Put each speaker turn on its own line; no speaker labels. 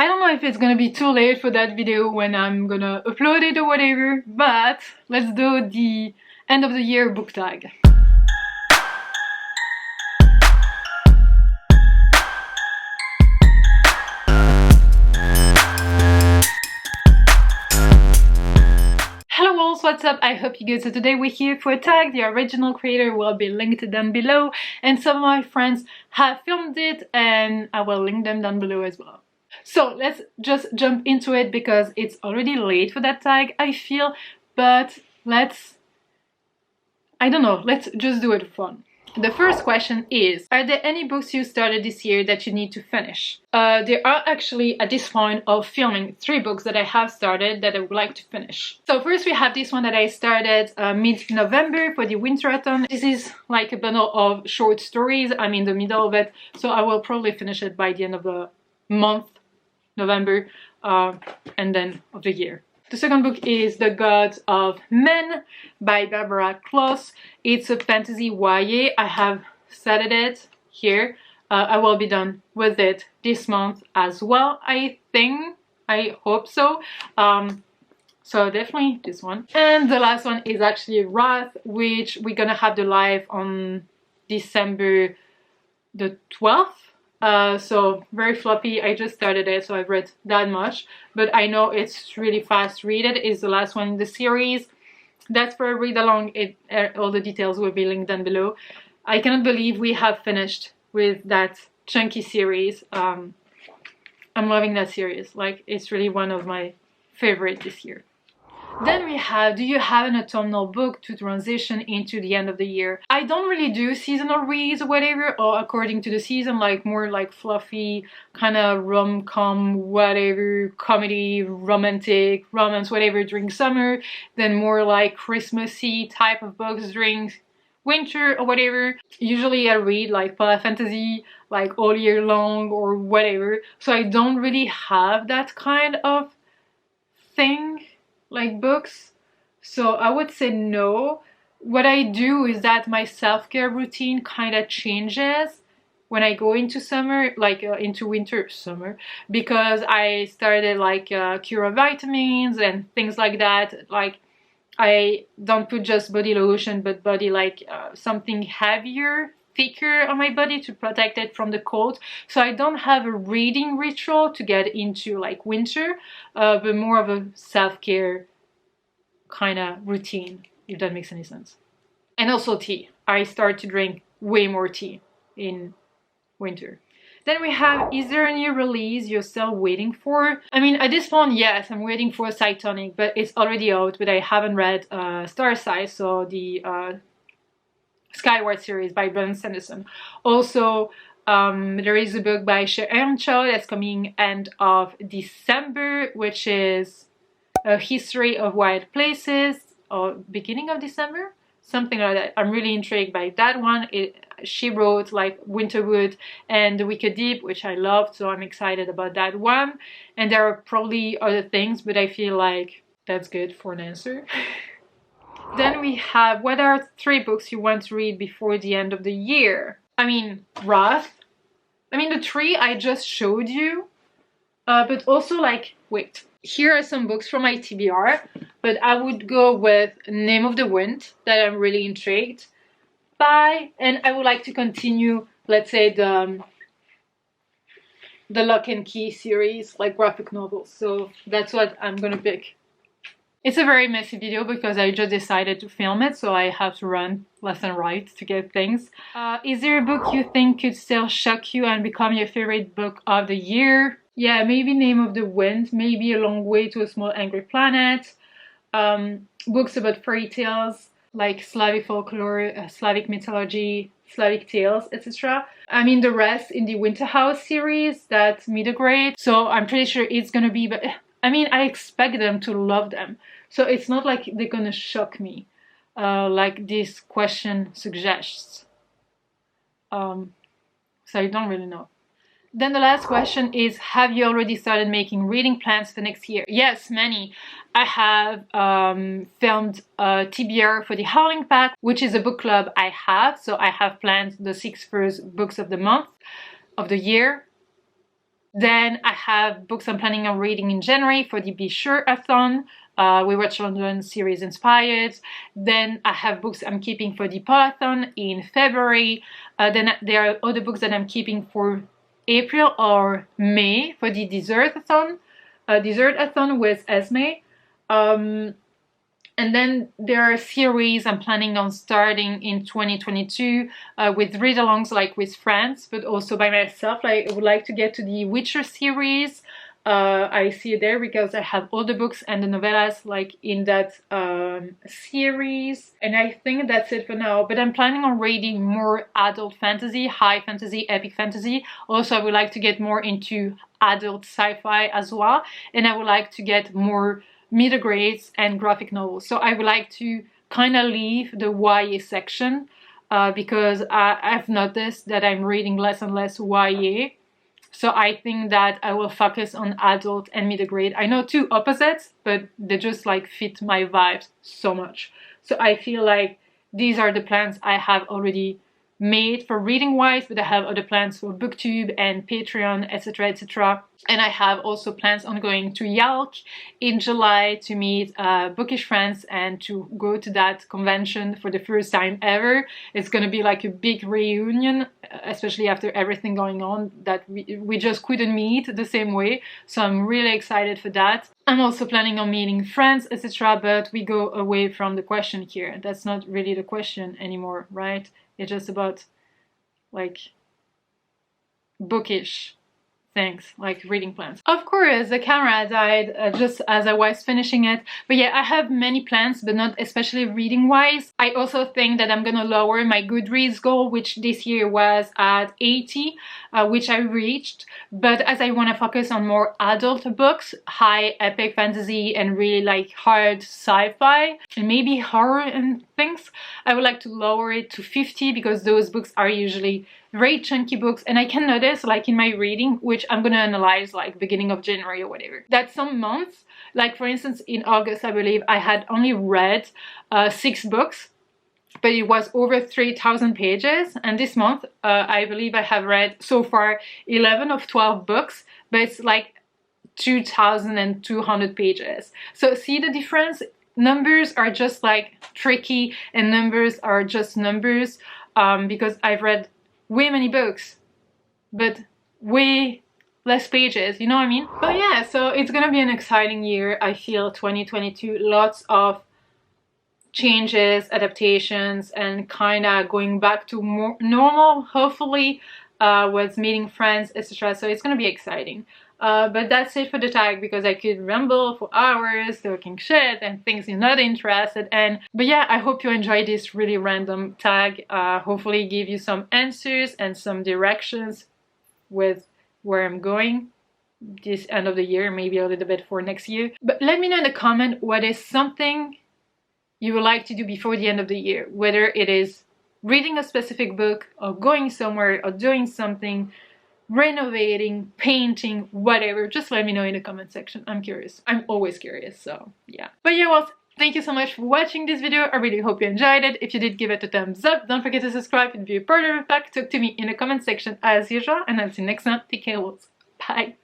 I don't know if it's gonna be too late for that video when I'm gonna upload it or whatever, but let's do the end of the year book tag. Hello walls, what's up? I hope you good. So today we're here for a tag. The original creator will be linked down below, and some of my friends have filmed it and I will link them down below as well. So let's just jump into it because it's already late for that tag, I feel, but I don't know, let's just do it fun. The first question is, are there any books you started this year that you need to finish? There are actually, at this point of filming, 3 books that I have started that I would like to finish. So first we have this one that I started mid-November for the winter-autumn. This is like a bundle of short stories. I'm in the middle of it, so I will probably finish it by the end of the month, November, and then of the year. The second book is The Gods of Men by Barbara Kloss. It's a fantasy YA. I have started it here. I will be done with it this month as well, I think. I hope so. So definitely this one. And the last one is actually Wrath, which we're gonna have the live on December the 12th. So very floppy. I just started it, so I've read that much, but I know it's really fast read. It is the last one in the series. That's for a read along. All the details will be linked down below. I cannot believe we have finished with that chunky series. I'm loving that series. Like, it's really one of my favorites this year. Then we have, do you have an autumnal book to transition into the end of the year? I don't really do seasonal reads or whatever, or according to the season, like more like fluffy, kind of rom-com, whatever, comedy, romantic, romance, whatever during summer, then more like Christmassy type of books during winter or whatever. Usually I read like polar fantasy like all year long or whatever, so I don't really have that kind of thing, like books, so I would say no. What I do is that my self-care routine kind of changes when I go into summer, like into winter, summer, because I started like cure vitamins and things like that. Like, I don't put just body lotion, but body like something heavier, thicker on my body to protect it from the cold. So I don't have a reading ritual to get into like winter, but more of a self-care kind of routine, if that makes any sense. And also tea. I start to drink way more tea in winter. Then we have, is there a new release you're still waiting for? I mean, at this point, yes, I'm waiting for Cytonic, but it's already out, but I haven't read Star Size, so the Skyward series by Brandon Sanderson. Also, there is a book by Sharon Cho that's coming end of December, which is A History of Wild Places, or beginning of December, something like that. I'm really intrigued by that one. She wrote like Winterwood and The Wicked Deep, which I loved, so I'm excited about that one. And there are probably other things, but I feel like that's good for an answer. Then we have, what are 3 books you want to read before the end of the year? I mean, Wrath. I mean, the 3 I just showed you. But also like, wait. Here are some books from my TBR. But I would go with Name of the Wind, that I'm really intrigued by. And I would like to continue, let's say, the Lock and Key series, like graphic novels. So that's what I'm gonna pick. It's a very messy video because I just decided to film it, so I have to run left and right to get things. Is there a book you think could still shock you and become your favorite book of the year? Yeah, maybe Name of the Wind, maybe A Long Way to a Small Angry Planet. Books about fairy tales, like Slavic folklore, Slavic mythology, Slavic tales, etc. I mean, the rest in the Winter House series, that's middle grade, so I'm pretty sure it's gonna be, but I mean, I expect them to love them, so it's not like they're gonna shock me, like this question suggests. So I don't really know. Then the last question is, have you already started making reading plans for next year? Yes, many. I have filmed a TBR for the Howling Path, which is a book club I have. So I have planned the 6 first books of the month, of the year. Then I have books I'm planning on reading in January for the Be Sure-a-thon. We Were Children series inspired. Then I have books I'm keeping for the Paulathon in February. Then there are other books that I'm keeping for April or May for the Dessert-a-thon with Esme. And then there are series I'm planning on starting in 2022 with read-alongs, like with friends, but also by myself. Like, I would like to get to the Witcher series. I see it there because I have all the books and the novellas like in that series. And I think that's it for now. But I'm planning on reading more adult fantasy, high fantasy, epic fantasy. Also, I would like to get more into adult sci-fi as well. And I would like to get more middle grades and graphic novels. So I would like to kind of leave the YA section because I've noticed that I'm reading less and less YA. So I think that I will focus on adult and middle grade. I know two opposites, but they just like fit my vibes so much. So I feel like these are the plans I have already made for reading wise, but I have other plans for booktube and Patreon, etc, etc. And I have also plans on going to Yalk in July to meet bookish friends and to go to that convention for the first time ever. It's gonna be like a big reunion, especially after everything going on that we just couldn't meet the same way. So I'm really excited for that. I'm also planning on meeting friends, etc. But we go away from the question here. That's not really the question anymore, right? It's just about like bookish things, like reading plans. Of course, the camera died just as I was finishing it. But yeah, I have many plans, but not especially reading wise. I also think that I'm gonna lower my Goodreads goal, which this year was at 80, which I reached. But as I want to focus on more adult books, high epic fantasy and really like hard sci-fi and maybe horror and things, I would like to lower it to 50 because those books are usually very chunky books. And I can notice like in my reading, which I'm gonna analyze like beginning of January or whatever, that some months, like for instance in August I believe I had only read 6 books, but it was over 3,000 pages. And this month I believe I have read so far 11 of 12 books, but it's like 2,200 pages. So see the difference? Numbers are just like tricky and numbers are just numbers because I've read way many books but way less pages, you know what I mean? But yeah, so it's gonna be an exciting year. I feel 2022, lots of changes, adaptations, and kind of going back to more normal, hopefully, with meeting friends, etc. So it's gonna be exciting. But that's it for the tag because I could ramble for hours talking shit and things you're not interested in. But yeah, I hope you enjoyed this really random tag. Hopefully give you some answers and some directions with where I'm going this end of the year, maybe a little bit for next year. But let me know in the comment what is something you would like to do before the end of the year, whether it is reading a specific book or going somewhere or doing something, renovating, painting, whatever. Just let me know in the comment section. I'm curious. I'm always curious, so yeah. But yeah, well, thank you so much for watching this video. I really hope you enjoyed it. If you did, give it a thumbs up. Don't forget to subscribe and be a part of the pack. Talk to me in the comment section as usual, and I'll see you next time. Take care, wolves. Bye.